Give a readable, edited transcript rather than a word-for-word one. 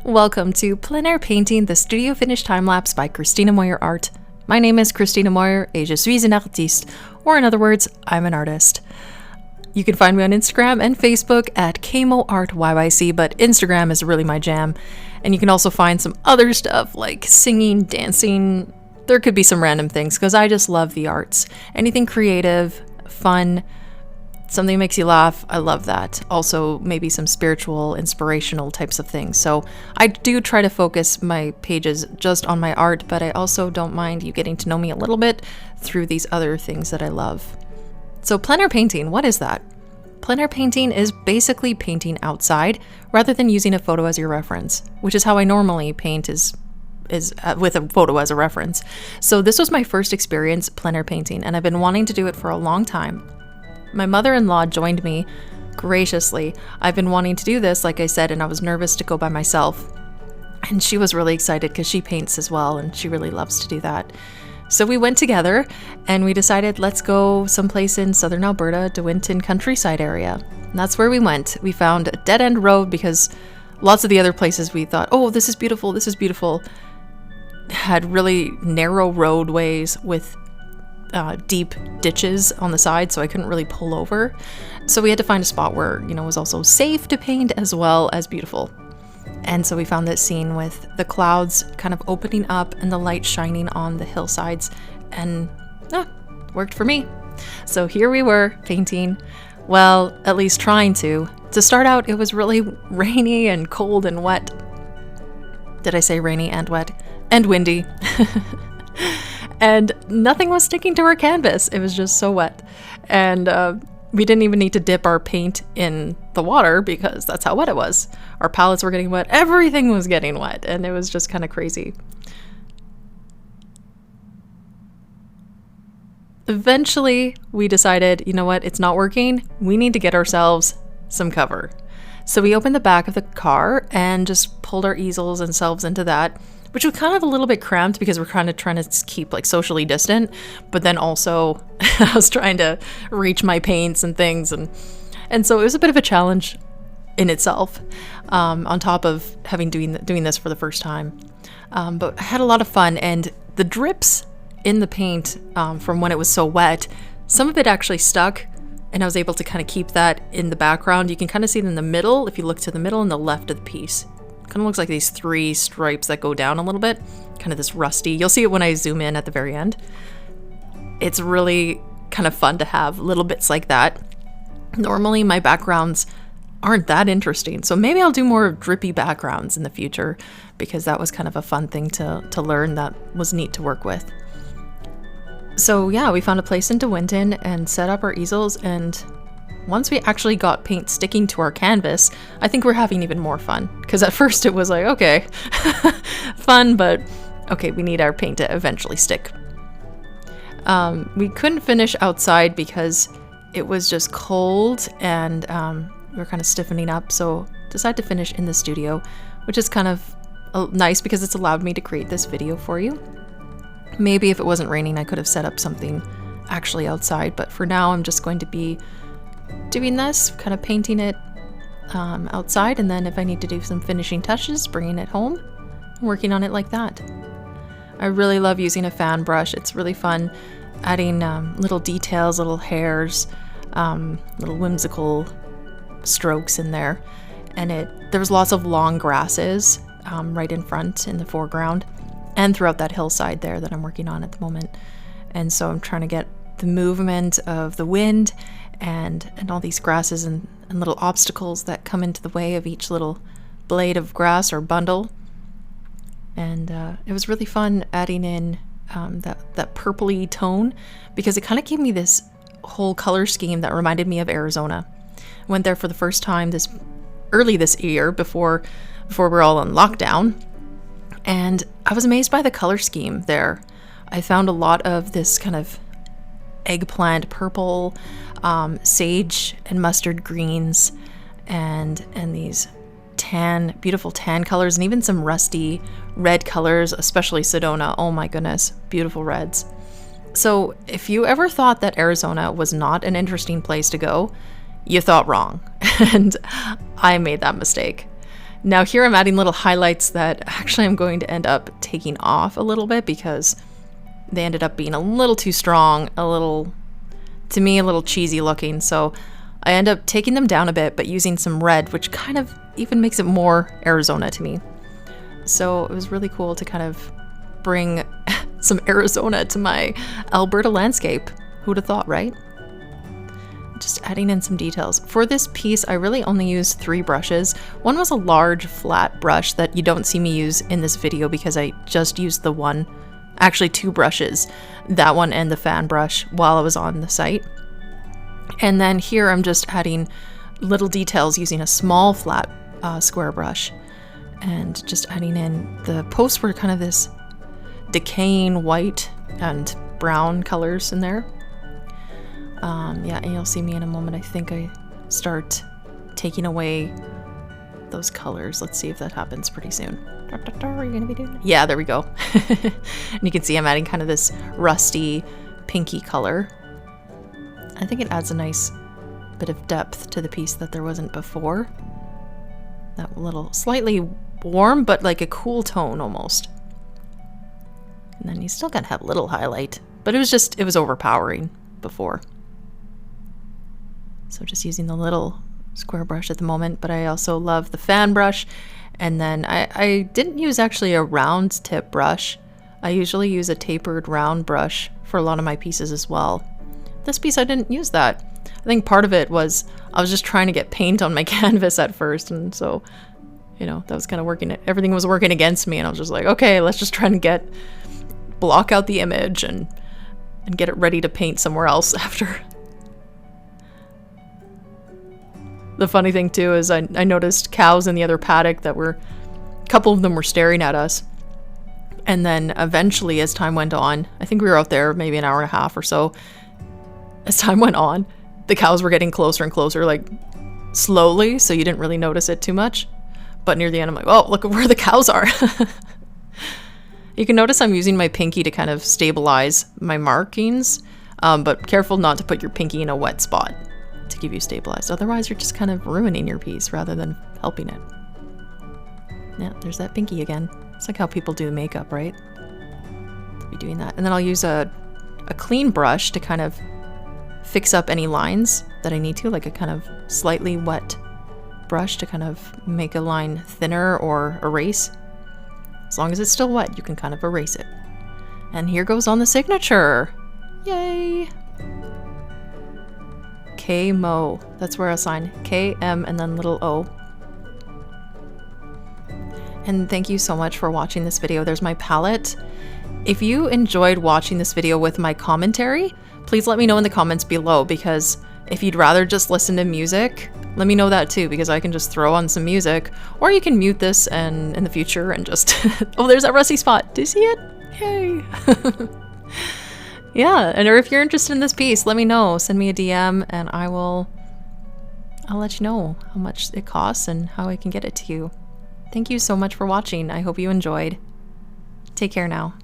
Welcome to Plein Air Painting, the studio finished time-lapse by Christina Moyer Art. My name is Christina Moyer, et je suis une artiste, or in other words, I'm an artist. You can find me on Instagram and Facebook at KmoArtYYC, but Instagram is really my jam. And you can also find some other stuff like singing, dancing. There could be some random things because I just love the arts. Anything creative, fun, something that makes you laugh, I love that. Also, maybe some spiritual, inspirational types of things. So I do try to focus my pages just on my art, but I also don't mind you getting to know me a little bit through these other things that I love. So plein air painting, what is that? Plein air painting is basically painting outside rather than using a photo as your reference, which is how I normally paint is with a photo as a reference. So this was my first experience plein air painting, and I've been wanting to do it for a long time. My mother-in-law joined me graciously. I've been wanting to do this, like I said, and I was nervous to go by myself. And she was really excited because she paints as well, and she really loves to do that. So we went together, and we decided let's go someplace in southern Alberta, De Winton countryside area. And that's where we went. We found a dead-end road because lots of the other places we thought, oh, this is beautiful, had really narrow roadways with deep ditches on the side, so I couldn't really pull over. So we had to find a spot where, it was also safe to paint as well as beautiful. And so we found this scene with the clouds kind of opening up and the light shining on the hillsides, and worked for me. So here we were painting, well, at least trying to. To start out, it was really rainy and cold and wet. Did I say rainy and wet? And windy. And nothing was sticking to our canvas. It was just so wet. And we didn't even need to dip our paint in the water because that's how wet it was. Our palettes were getting wet. Everything was getting wet. And it was just kind of crazy. Eventually, we decided, you know what? It's not working. We need to get ourselves some cover. So we opened the back of the car and just pulled our easels and shelves into that, which was kind of a little bit cramped because we're kind of trying to keep like socially distant, but then also I was trying to reach my paints and things, and so it was a bit of a challenge in itself, on top of doing this for the first time. But I had a lot of fun, and the drips in the paint from when it was so wet, some of it actually stuck, and I was able to kind of keep that in the background. You can kind of see it in the middle if you look to the middle and the left of the piece. Kind of looks like these three stripes that go down a little bit, kind of this rusty. You'll see it when I zoom in at the very end. It's really kind of fun to have little bits like that. Normally my backgrounds aren't that interesting, so maybe I'll do more drippy backgrounds in the future because that was kind of a fun thing to learn that was neat to work with. So yeah, we found a place in De Winton and set up our easels, and once we actually got paint sticking to our canvas, I think we're having even more fun. Because at first it was like, okay, fun, but okay, we need our paint to eventually stick. We couldn't finish outside because it was just cold and we were kind of stiffening up, so decided to finish in the studio, which is kind of nice because it's allowed me to create this video for you. Maybe if it wasn't raining, I could have set up something actually outside, but for now I'm just going to be doing this, kind of painting it outside, and then if I need to do some finishing touches, bringing it home and working on it like that. I really love using a fan brush. It's really fun adding little details, little hairs, little whimsical strokes in there. And there was lots of long grasses right in front in the foreground and throughout that hillside there that I'm working on at the moment. And so I'm trying to get the movement of the wind and all these grasses and little obstacles that come into the way of each little blade of grass or bundle. And it was really fun adding in that purpley tone because it kind of gave me this whole color scheme that reminded me of Arizona. I went there for the first time early this year before we're all on lockdown, and I was amazed by the color scheme there. I found a lot of this kind of eggplant purple, sage and mustard greens, and these beautiful tan colors, and even some rusty red colors, especially Sedona. Oh my goodness, beautiful reds. So if you ever thought that Arizona was not an interesting place to go, you thought wrong. And I made that mistake. Now here I'm adding little highlights that actually I'm going to end up taking off a little bit because they ended up being a little too strong, to me, a little cheesy looking. So I end up taking them down a bit, but using some red, which kind of even makes it more Arizona to me. So it was really cool to kind of bring some Arizona to my Alberta landscape. Who'd have thought, right? Just adding in some details. For this piece, I really only used 3 brushes. One was a large flat brush that you don't see me use in this video because I just used the one, actually 2 brushes, that one and the fan brush while I was on the site. And then here I'm just adding little details using a small flat square brush and just adding in the posts were kind of this decaying white and brown colors in there. Yeah, and you'll see me in a moment. I think I start taking away those colors. Let's see if that happens pretty soon. Are you gonna be doing it? Yeah, there we go. And you can see I'm adding kind of this rusty pinky color. I think it adds a nice bit of depth to the piece that there wasn't before. That little slightly warm, but like a cool tone almost. And then you still gotta have a little highlight, but it was overpowering before. So just using the little square brush at the moment, but I also love the fan brush. And then I didn't use actually a round tip brush. I usually use a tapered round brush for a lot of my pieces as well. This piece I didn't use that. I think part of it was I was just trying to get paint on my canvas at first, and so, you know, that was kind of working. Everything was working against me, and I was just like, okay, let's just try and block out the image and get it ready to paint somewhere else after. The funny thing too is I noticed cows in the other paddock that a couple of them were staring at us. And then eventually as time went on, I think we were out there maybe an hour and a half or so. As time went on, the cows were getting closer and closer, like slowly, so you didn't really notice it too much. But near the end, I'm like, oh, look at where the cows are. You can notice I'm using my pinky to kind of stabilize my markings, but careful not to put your pinky in a wet spot to give you stabilized. Otherwise, you're just kind of ruining your piece rather than helping it. Yeah, there's that pinky again. It's like how people do makeup, right? Be doing that. And then I'll use a clean brush to kind of fix up any lines that I need to, like a kind of slightly wet brush to kind of make a line thinner or erase. As long as it's still wet, you can kind of erase it. And here goes on the signature. Yay! K-Mo. That's where I'll sign. K-M and then little O. And thank you so much for watching this video. There's my palette. If you enjoyed watching this video with my commentary, please let me know in the comments below, because if you'd rather just listen to music, let me know that too, because I can just throw on some music, or you can mute this and in the future and just oh, there's that rusty spot. Do you see it? Yay! Yeah, and or if you're interested in this piece, let me know. Send me a DM and I'll let you know how much it costs and how I can get it to you. Thank you so much for watching. I hope you enjoyed. Take care now.